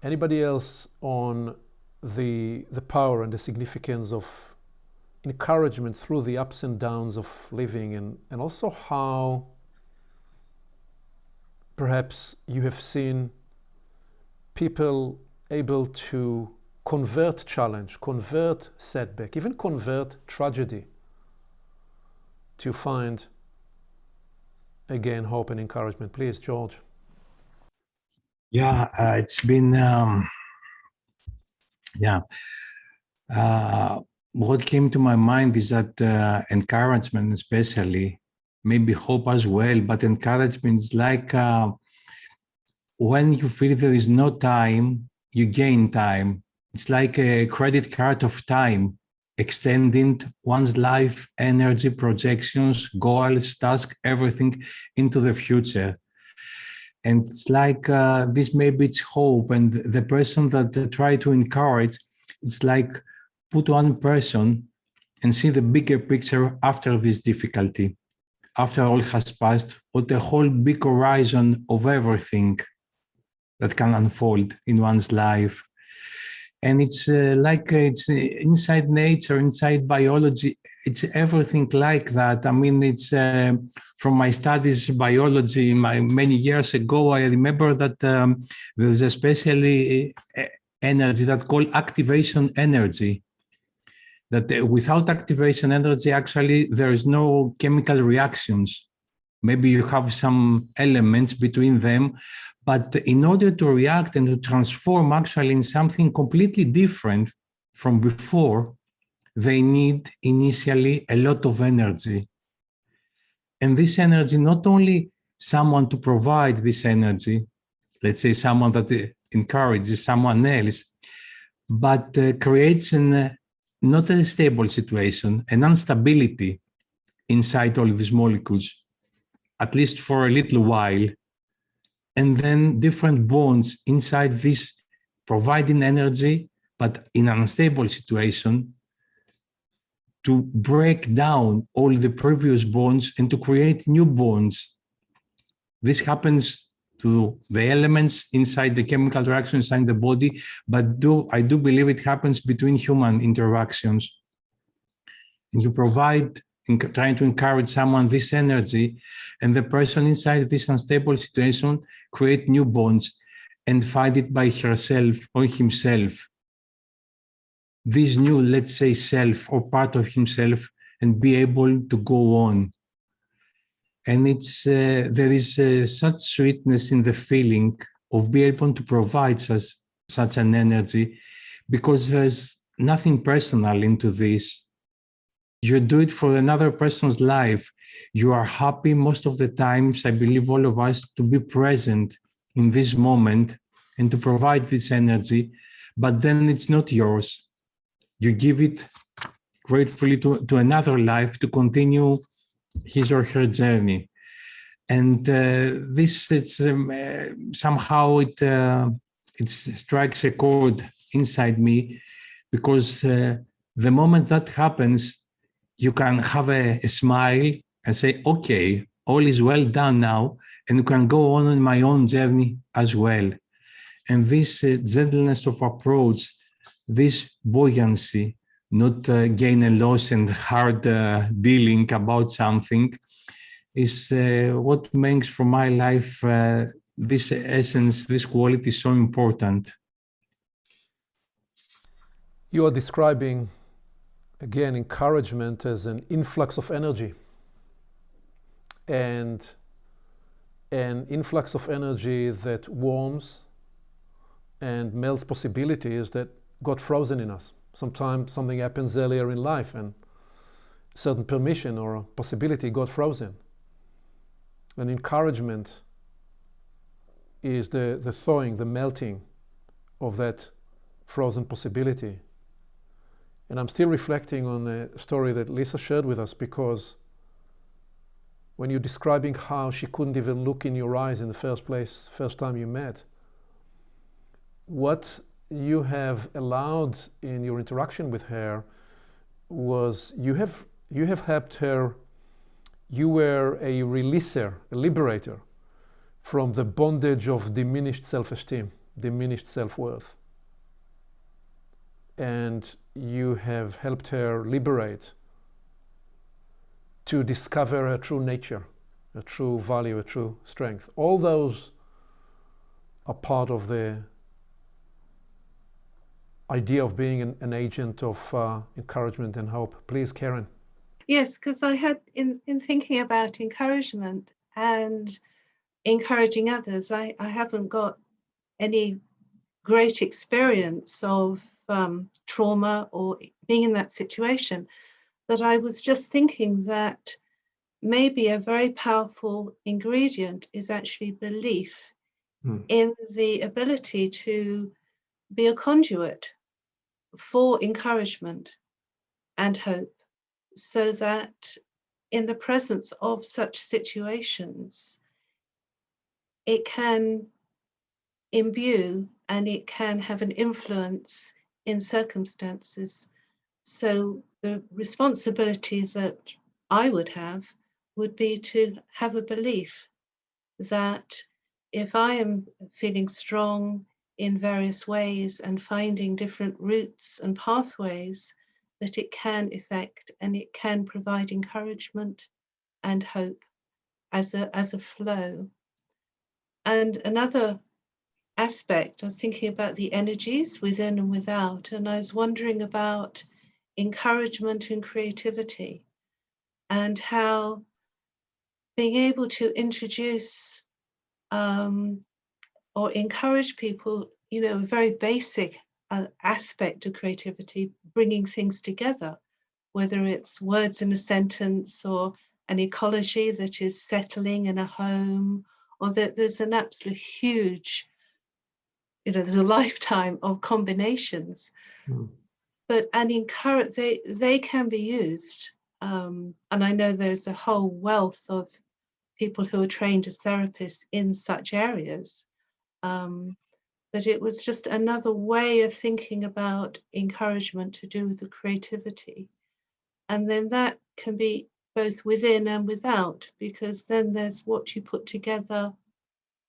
Anybody else on the power and the significance of encouragement through the ups and downs of living, and also how perhaps you have seen people able to convert challenge, convert setback, even convert tragedy to find again hope and encouragement. Please, George. Yeah, it's been, what came to my mind is that encouragement, especially, maybe hope as well, but encouragement is like when you feel there is no time, you gain time. It's like a credit card of time, extending one's life, energy, projections, goals, tasks, everything into the future. And it's like this, maybe it's hope. And the person that try to encourage, it's like put one person and see the bigger picture after this difficulty, after all has passed, or the whole big horizon of everything that can unfold in one's life. And it's like it's inside nature, inside biology, it's everything like that. I mean, it's from my studies biology many years ago, I remember that there's especially energy that called activation energy. That without activation energy, actually, there is no chemical reactions. Maybe you have some elements between them, but in order to react and to transform actually in something completely different from before, they need initially a lot of energy. And this energy, not only someone to provide this energy, let's say someone that encourages someone else, but creates not a stable situation, an instability inside all these molecules, at least for a little while. And then different bonds inside this providing energy, but in an unstable situation, to break down all the previous bonds and to create new bonds. This happens to the elements inside the chemical reaction inside the body, but I do believe it happens between human interactions. And you provide, trying to encourage someone this energy, and the person inside this unstable situation create new bonds and find it by herself or himself. This new, let's say, self or part of himself, and be able to go on. And it's there is such sweetness in the feeling of being able to provide such an energy, because there's nothing personal into this. You do it for another person's life. You are happy most of the times, I believe all of us, to be present in this moment and to provide this energy, but then it's not yours. You give it gratefully to another life to continue his or her journey. And this, it's somehow it strikes a chord inside me, because the moment that happens, you can have a smile and say, okay, all is well done now, and you can go on in my own journey as well. And this gentleness of approach, this buoyancy, not gain and loss and hard dealing about something, is what makes for my life this essence, this quality so important. You are describing, again, encouragement as an influx of energy, and an influx of energy that warms and melts possibilities that got frozen in us. Sometimes something happens earlier in life and certain permission or a possibility got frozen. And encouragement is the thawing, the melting of that frozen possibility. And I'm still reflecting on a story that Lisa shared with us, because when you're describing how she couldn't even look in your eyes in the first place, first time you met, what you have allowed in your interaction with her was you have helped her. You were a releaser, a liberator from the bondage of diminished self-esteem. diminished self-worth. And you have helped her liberate to discover her true nature, a true value, a true strength. All those are part of the idea of being an agent of encouragement and hope. Please, Karen. Yes, because I had, in thinking about encouragement and encouraging others, I haven't got any great experience of trauma or being in that situation. But I was just thinking that maybe a very powerful ingredient is actually belief in the ability to be a conduit for encouragement and hope, so that in the presence of such situations, it can imbue and it can have an influence in circumstances. So the responsibility that I would have would be to have a belief that if I am feeling strong in various ways and finding different routes and pathways, that it can affect and it can provide encouragement and hope as a flow. And another aspect, I was thinking about the energies within and without, and I was wondering about encouragement and creativity, and how being able to introduce or encourage people, a very basic aspect of creativity, bringing things together, whether it's words in a sentence or an ecology that is settling in a home, or that there's an absolute huge, there's a lifetime of combinations. But they can be used. And I know there's a whole wealth of people who are trained as therapists in such areas. But it was just another way of thinking about encouragement to do with the creativity. And then that can be both within and without, because then there's what you put together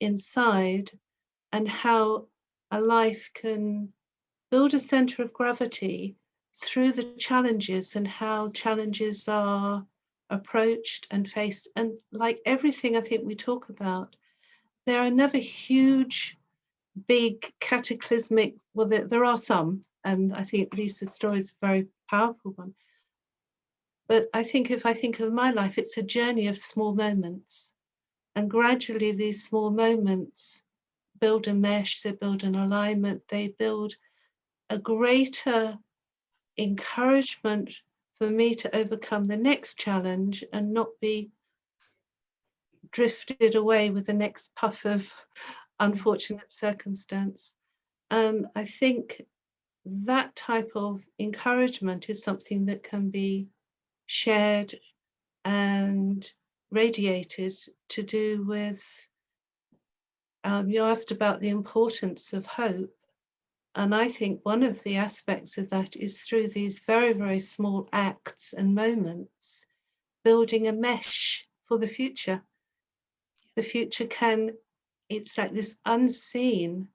inside and how a life can build a center of gravity through the challenges and how challenges are approached and faced. And like everything I think we talk about, there are never huge, big, cataclysmic, well, there are some, and I think Lisa's story is a very powerful one. But I think if I think of my life, it's a journey of small moments. And gradually these small moments build a mesh, they build an alignment, they build a greater encouragement for me to overcome the next challenge and not be drifted away with the next puff of unfortunate circumstance. And I think that type of encouragement is something that can be shared and radiated to do with, you asked about the importance of hope. And I think one of the aspects of that is through these very, very small acts and moments, building a mesh for the future. The future it's like this unseen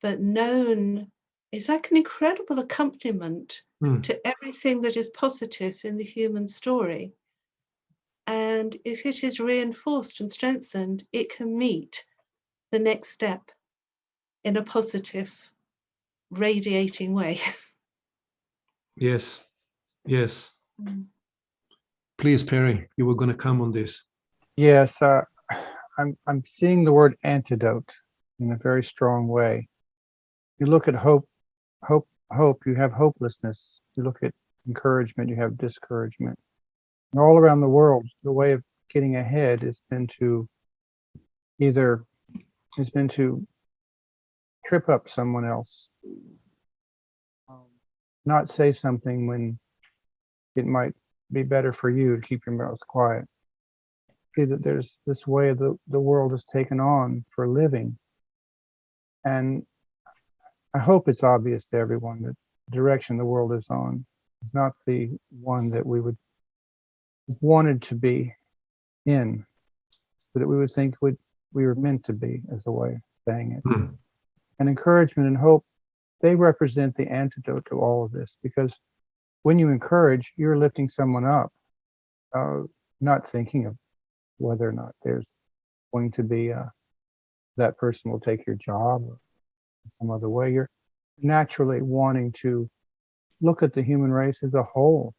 but known, it's like an incredible accompaniment to everything that is positive in the human story. And if it is reinforced and strengthened, it can meet the next step in a positive, radiating way. Yes. Please, Perry, you were going to come on this. Yes, I'm seeing the word antidote in a very strong way. You look at hope, you have hopelessness. You look at encouragement, you have discouragement. And all around the world, the way of getting ahead has been to trip up someone else, not say something when it might be better for you to keep your mouth quiet. See that there's this way the world has taken on for living. And I hope it's obvious to everyone that the direction the world is on is not the one that we would wanted to be in, but that we would think we were meant to be, as a way of saying it. And encouragement and hope, they represent the antidote to all of this, because when you encourage, you're lifting someone up, not thinking of whether or not there's going to be that person will take your job or some other way. You're naturally wanting to look at the human race as a whole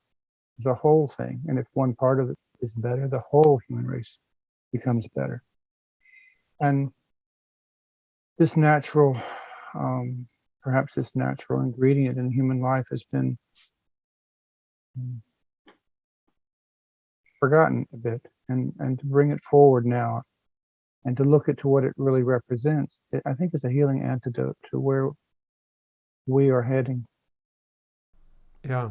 thing. And if one part of it is better, the whole human race becomes better. And this natural, perhaps this natural ingredient in human life has been forgotten a bit, and to bring it forward now and to look at to what it really represents, I think is a healing antidote to where we are heading. Yeah.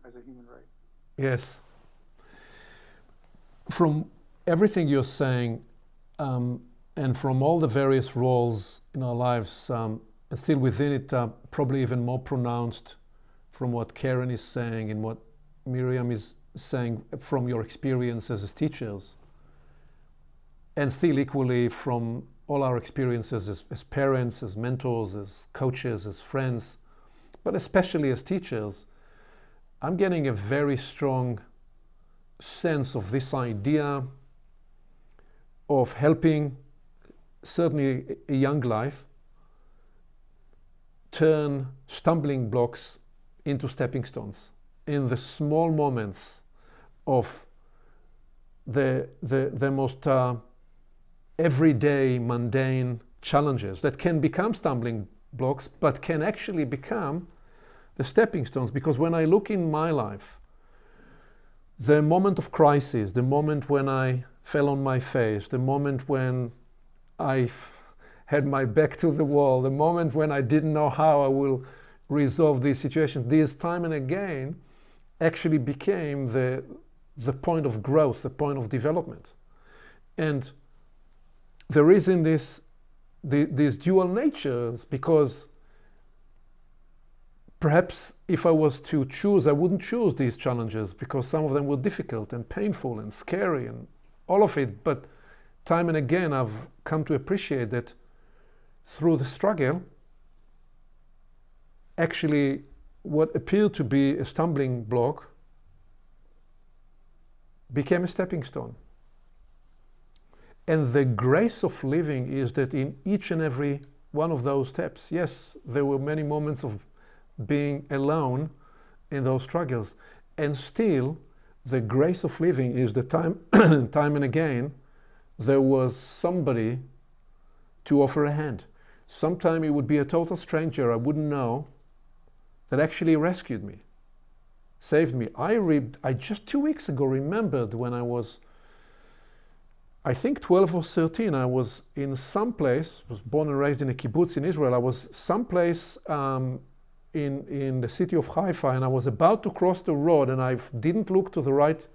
As a human race. Yes. From everything you're saying, and from all the various roles in our lives, and still within it, probably even more pronounced from what Karen is saying and what Miriam is saying from your experiences as teachers, and still equally from all our experiences as parents, as mentors, as coaches, as friends, but especially as teachers, I'm getting a very strong sense of this idea of helping certainly a young life turn stumbling blocks into stepping stones in the small moments of the most everyday mundane challenges that can become stumbling blocks but can actually become the stepping stones. Because when I look in my life, the moment of crisis, the moment when I fell on my face, the moment when I had my back to the wall, the moment when I didn't know how I will resolve this situation, these time and again actually became the point of growth, the point of development. And there is in this these dual natures, because perhaps if I was to choose, I wouldn't choose these challenges because some of them were difficult and painful and scary and all of it. But time and again, I've come to appreciate that through the struggle, actually what appeared to be a stumbling block became a stepping stone. And the grace of living is that in each and every one of those steps, yes, there were many moments of being alone in those struggles, and still the grace of living is the time and again there was somebody to offer a hand. Sometime it would be a total stranger I wouldn't know that actually rescued me, saved me. I just 2 weeks ago remembered when I was, I think 12 or 13, I was in some place, was born and raised in a kibbutz in Israel. I was someplace in the city of Haifa, and I was about to cross the road, and I didn't look to the right,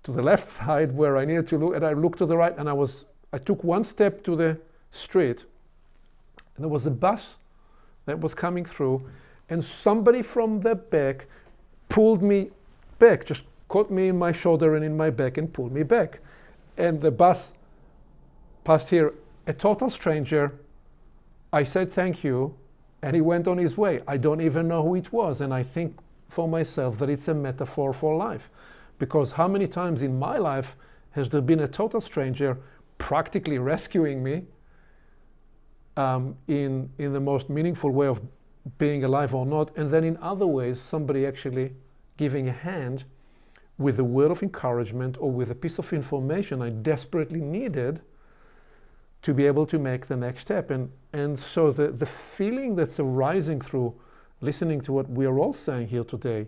to the left side where I needed to look, and I looked to the right, and I took one step to the street, and there was a bus that was coming through, and somebody from the back pulled me back, just caught me in my shoulder and in my back and pulled me back. And the bus passed here, a total stranger. I said thank you, and he went on his way. I don't even know who it was, and I think for myself that it's a metaphor for life. Because how many times in my life has there been a total stranger practically rescuing me in the most meaningful way of being alive or not, and then in other ways somebody actually giving a hand with a word of encouragement or with a piece of information I desperately needed to be able to make the next step. And so the feeling that's arising through listening to what we are all saying here today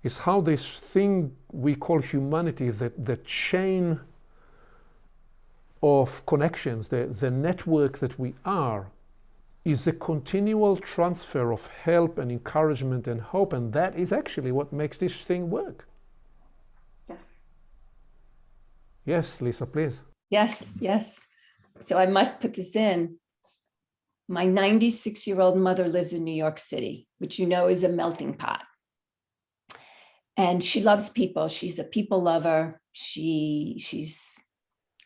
is how this thing we call humanity, the chain of connections, the network that we are, is a continual transfer of help and encouragement and hope, and that is actually what makes this thing work. Yes. Yes, Lisa, please. Yes. So I must put this in. My 96-year-old mother lives in New York City, which you know is a melting pot. And she loves people. She's a people lover. She's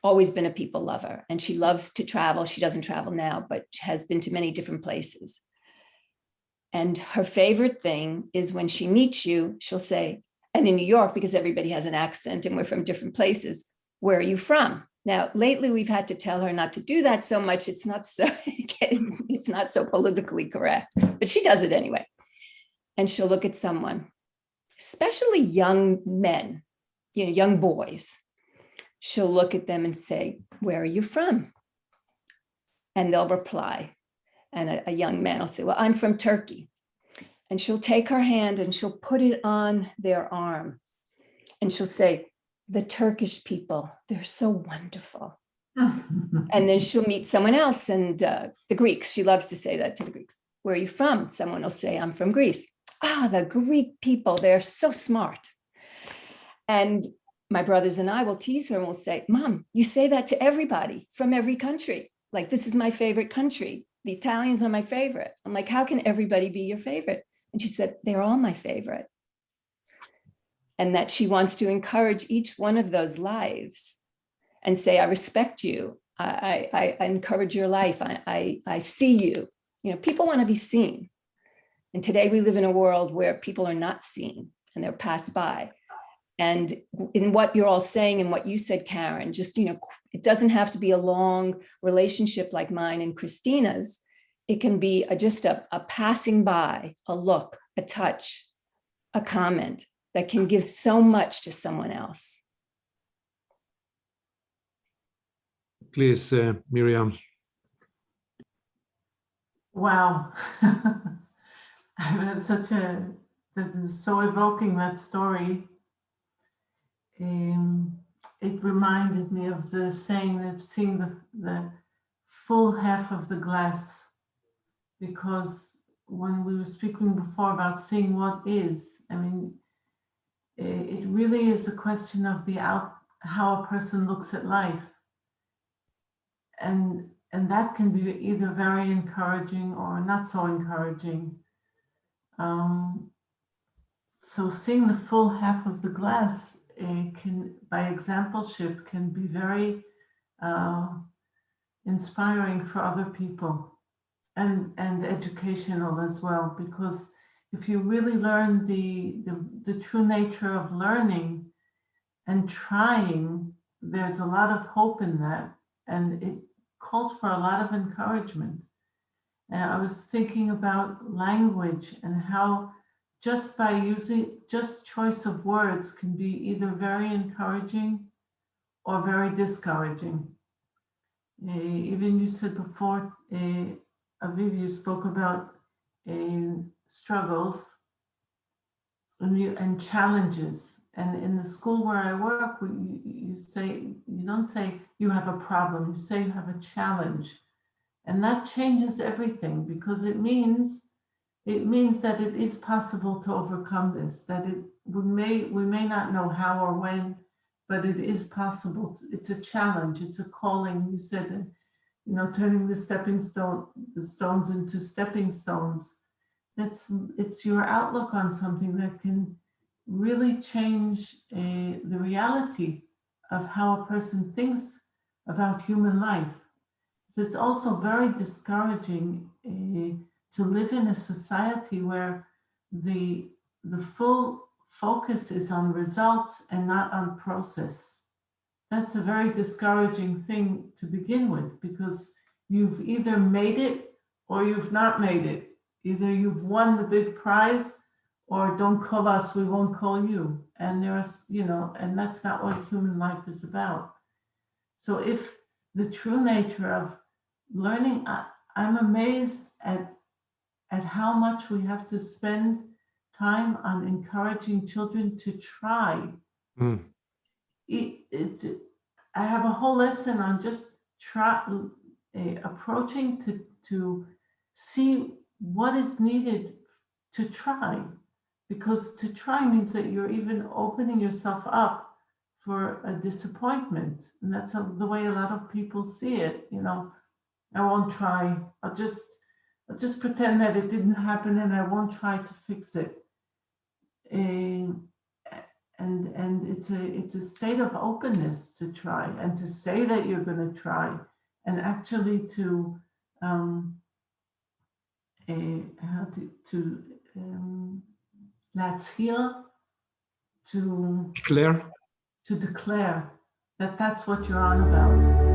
always been a people lover, and she loves to travel. She doesn't travel now, but has been to many different places. And her favorite thing is when she meets you, she'll say, and in New York, because everybody has an accent and we're from different places, where are you from? Now, lately we've had to tell her not to do that so much. It's not so politically correct, but she does it anyway. And she'll look at someone, especially young men, young boys. She'll look at them and say, where are you from? And they'll reply. And a young man will say, well, I'm from Turkey. And she'll take her hand and she'll put it on their arm. And she'll say, the Turkish people, they're so wonderful. And then she'll meet someone else, and the Greeks, she loves to say that to the Greeks. Where are you from? Someone will say, I'm from Greece. Ah, the Greek people, they're so smart. And my brothers and I will tease her and we'll say, Mom, you say that to everybody from every country. Like, this is my favorite country. The Italians are my favorite. I'm like, how can everybody be your favorite? And she said, they're all my favorite. And that she wants to encourage each one of those lives and say, I respect you. I encourage your life. I see you. People want to be seen. And today we live in a world where people are not seen and they're passed by. And in what you're all saying and what you said, Karen, just, it doesn't have to be a long relationship like mine and Christina's. It can be just a passing by, a look, a touch, a comment that can give so much to someone else. Please, Miriam. Wow. That's that is so evoking, that story. It reminded me of the saying that seeing the full half of the glass, because when we were speaking before about seeing what is, I mean, it really is a question of how a person looks at life. And that can be either very encouraging or not so encouraging. So seeing the full half of the glass can, by exampleship, can be very inspiring for other people and educational as well, because if you really learn the true nature of learning and trying, there's a lot of hope in that, and it calls for a lot of encouragement. And I was thinking about language and how just by using just choice of words can be either very encouraging or very discouraging. Even you said before, Aviv, you spoke about struggles and challenges. And in the school where I work, you don't say you have a problem, you say you have a challenge. And that changes everything, because it means that it is possible to overcome this, that we may not know how or when, but it is possible. It's a challenge, it's a calling. You said, turning the stones into stepping stones. It's your outlook on something that can really change the reality of how a person thinks about human life. So it's also very discouraging to live in a society where the full focus is on results and not on process. That's a very discouraging thing to begin with, because you've either made it or you've not made it. Either you've won the big prize, or don't call us, we won't call you. And there's, and that's not what human life is about. So if the true nature of learning, I'm amazed at how much we have to spend time on encouraging children to try. Mm. I have a whole lesson on just approaching to see what is needed to try, because to try means that you're even opening yourself up for a disappointment, and that's the way a lot of people see it. I won't try. I'll just pretend that it didn't happen, and I won't try to fix it. And and it's a state of openness to try and to say that you're going to try, and actually to להצהיר, Claire? to declare that that's what you're on about.